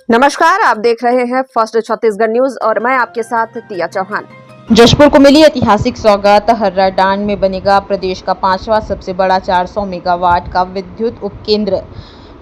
नमस्कार, आप देख रहे हैं फर्स्ट छत्तीसगढ़ न्यूज और मैं आपके साथ तिया चौहान। जशपुर को मिली ऐतिहासिक सौगात। हर्राडांड में बनेगा प्रदेश का 5वां सबसे बड़ा 400 मेगावाट का विद्युत उपकेंद्र।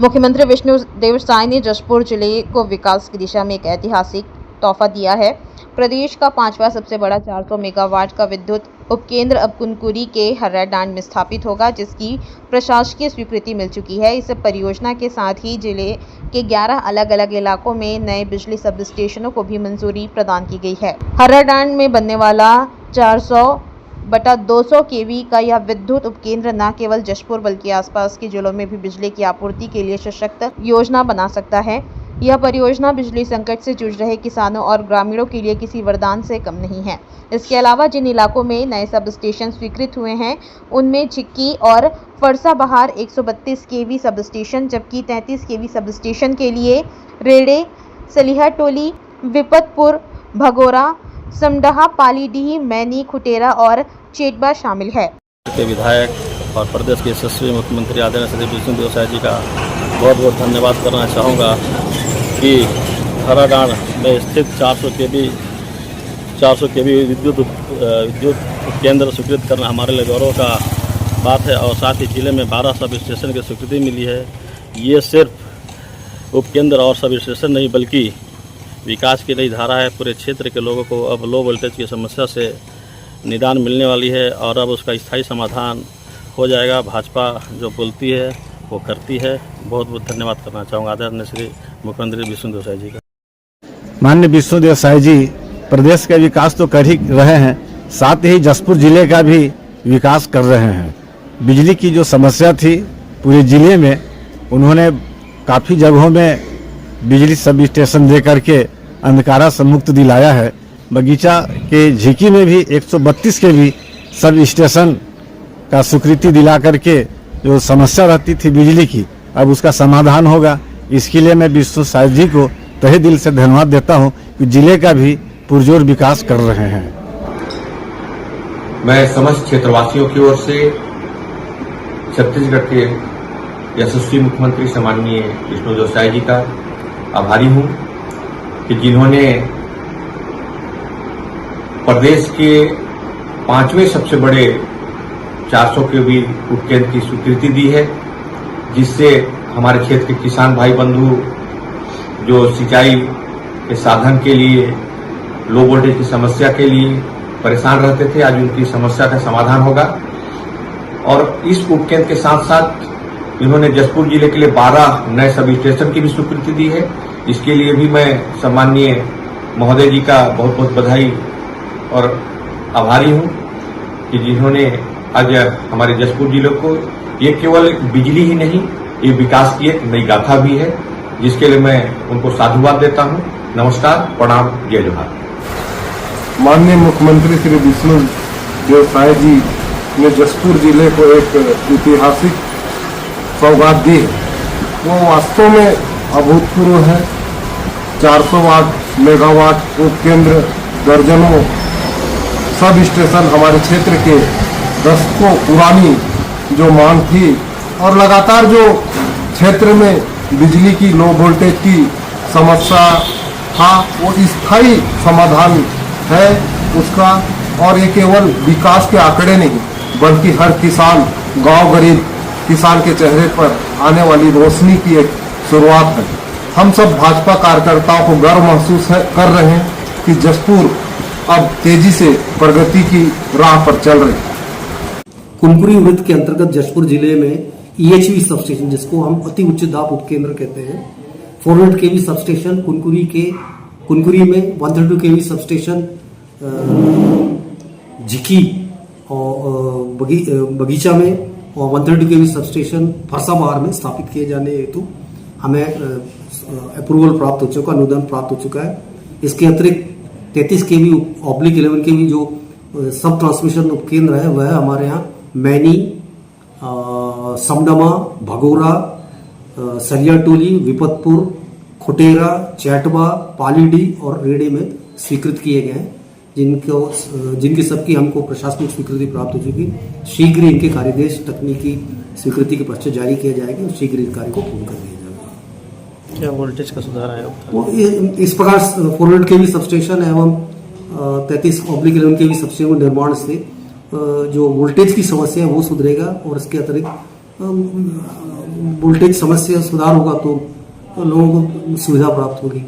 मुख्यमंत्री विष्णुदेव साय ने जशपुर जिले को विकास की दिशा में एक ऐतिहासिक तोहफा दिया है। प्रदेश का 5वां सबसे बड़ा 400 मेगावाट का विद्युत उपकेंद्र अब कुनकुरी के हर्राडांड में स्थापित होगा, जिसकी प्रशासकीय स्वीकृति मिल चुकी है। इस परियोजना के साथ ही जिले के 11 अलग अलग इलाकों में नए बिजली सब स्टेशनों को भी मंजूरी प्रदान की गई है। हर्राडांड में बनने वाला 400/200 kV का यह विद्युत उपकेंद्र न केवल जशपुर बल्कि आसपास के जिलों में भी बिजली की आपूर्ति के लिए सशक्त योजना बना सकता है। यह परियोजना बिजली संकट से जूझ रहे किसानों और ग्रामीणों के लिए किसी वरदान से कम नहीं है। इसके अलावा जिन इलाकों में नए सब स्टेशन स्वीकृत हुए हैं उनमें झिक्की और फरसाबहार 132 kV सब स्टेशन, जबकि 33 kV सब स्टेशन के लिए रेड़े, सलिहाटोली, विपतपुर, भगोरा, समडहा, पालीडीह, मैनी, खुटेरा और चेटबा शामिल है। के विधायक और प्रदेश के यशस्वी मुख्यमंत्री आदरणीय श्री विष्णुदेव साय जी का बहुत बहुत धन्यवाद करना चाहूँगा कि हर्राडांड में स्थित 400 kV विद्युत केंद्र स्वीकृत करना हमारे लिए गौरव का बात है और साथ ही जिले में 12 सब स्टेशन की स्वीकृति मिली है। ये सिर्फ उपकेंद्र और सब स्टेशन नहीं बल्कि विकास की नई धारा है। पूरे क्षेत्र के लोगों को अब लो वोल्टेज की समस्या से निदान मिलने वाली है और अब उसका स्थायी समाधान हो जाएगा। भाजपा जो बोलती है वो करती है। बहुत बहुत धन्यवाद करना चाहूँगा आदरणीय श्री मुख्यमंत्री विष्णुदेव साय जी का। माननीय विष्णुदेव साय जी प्रदेश का विकास तो कर ही रहे हैं, साथ ही जशपुर जिले का भी विकास कर रहे हैं। बिजली की जो समस्या थी पूरे जिले में, उन्होंने काफ़ी जगहों में बिजली सब स्टेशन दे करके अंधकारा से मुक्त दिलाया है। बगीचा के झिकी में भी 132 kV सब स्टेशन का स्वीकृति दिला करके जो समस्या रहती थी बिजली की, अब उसका समाधान होगा। इसके लिए मैं विष्णु साय जी को तहे दिल से धन्यवाद देता हूं कि जिले का भी पुरजोर विकास कर रहे हैं। मैं समस्त क्षेत्रवासियों की ओर से छत्तीसगढ़ के यशस्वी मुख्यमंत्री सम्माननीय विष्णुदेव साय जी का आभारी हूं कि जिन्होंने प्रदेश के 5वें सबसे बड़े 400 kV उपकेंद्र की स्वीकृति दी है, जिससे हमारे क्षेत्र के किसान भाई बंधु जो सिंचाई के साधन के लिए लो वोल्टेज की समस्या के लिए परेशान रहते थे, आज उनकी समस्या का समाधान होगा। और इस उपकेंद्र के साथ साथ इन्होंने जशपुर जिले के लिए 12 नए सब स्टेशन की भी स्वीकृति दी है। इसके लिए भी मैं सम्माननीय महोदय जी का बहुत बहुत बधाई और आभारी हूं कि जिन्होंने आज हमारे जशपुर जिले को ये केवल बिजली ही नहीं, ये विकास की एक नई गाथा भी है, जिसके लिए मैं उनको साधुवाद देता हूं। नमस्कार, प्रणाम, जय जोहार। माननीय मुख्यमंत्री श्री विष्णुदेव साय जी ने जशपुर जिले को एक ऐतिहासिक सौगात दी है। वो वास्तव में अभूतपूर्व है। 400 मेगावाट उपकेंद्र, दर्जनों सब स्टेशन हमारे क्षेत्र के दशकों पुरानी जो मांग थी और लगातार जो क्षेत्र में बिजली की लो वोल्टेज की समस्या था, वो स्थायी समाधान है उसका। और ये केवल विकास के आंकड़े नहीं बल्कि हर किसान, गांव गरीब किसान के चेहरे पर आने वाली रोशनी की एक शुरुआत है। हम सब भाजपा कार्यकर्ताओं को गर्व महसूस कर रहे हैं कि जशपुर अब तेजी से प्रगति की राह पर चल रही है। कुनकुरी वृत्त के अंतर्गत जशपुर जिले में EHV सब स्टेशन, जिसको हम अति उच्च दाब उपकेंद्र कहते हैं, 400 kV सब स्टेशन कुनकुरी में 132 kV सब स्टेशन, झिकी और बगीचा में और 132 kV सब स्टेशन फरसाबहार में स्थापित किए जाने हेतु हमें अप्रूवल प्राप्त हो चुका, अनुदान प्राप्त हो चुका है। इसके अतिरिक्त 33 kV/11 kV जो सब ट्रांसमिशन उपकेंद्र है वह हमारे यहाँ मैनी, समडमा, भगोरा, सलियाटोली, विपतपुर, खुटेरा, चेटबा, पालीडीह और रेड़े में स्वीकृत किए गए हैं, जिनकी सबकी हमको प्रशासनिक स्वीकृति प्राप्त हो चुकी। शीघ्र इनके कार्यदेश तकनीकी स्वीकृति के पश्चात जारी किया जाएगा और शीघ्र इस कार्य को पूर्ण कर दिया जाएगा। क्या वोल्टेज का सुधार आया? वो इस प्रकार 400 केवी सबस्टेशन एवं 33/11 केवी सबस्टेशन के निर्माण से जो वोल्टेज की समस्या है वो सुधरेगा और इसके अतिरिक्त वोल्टेज समस्या सुधार होगा तो लोगों को सुविधा प्राप्त होगी।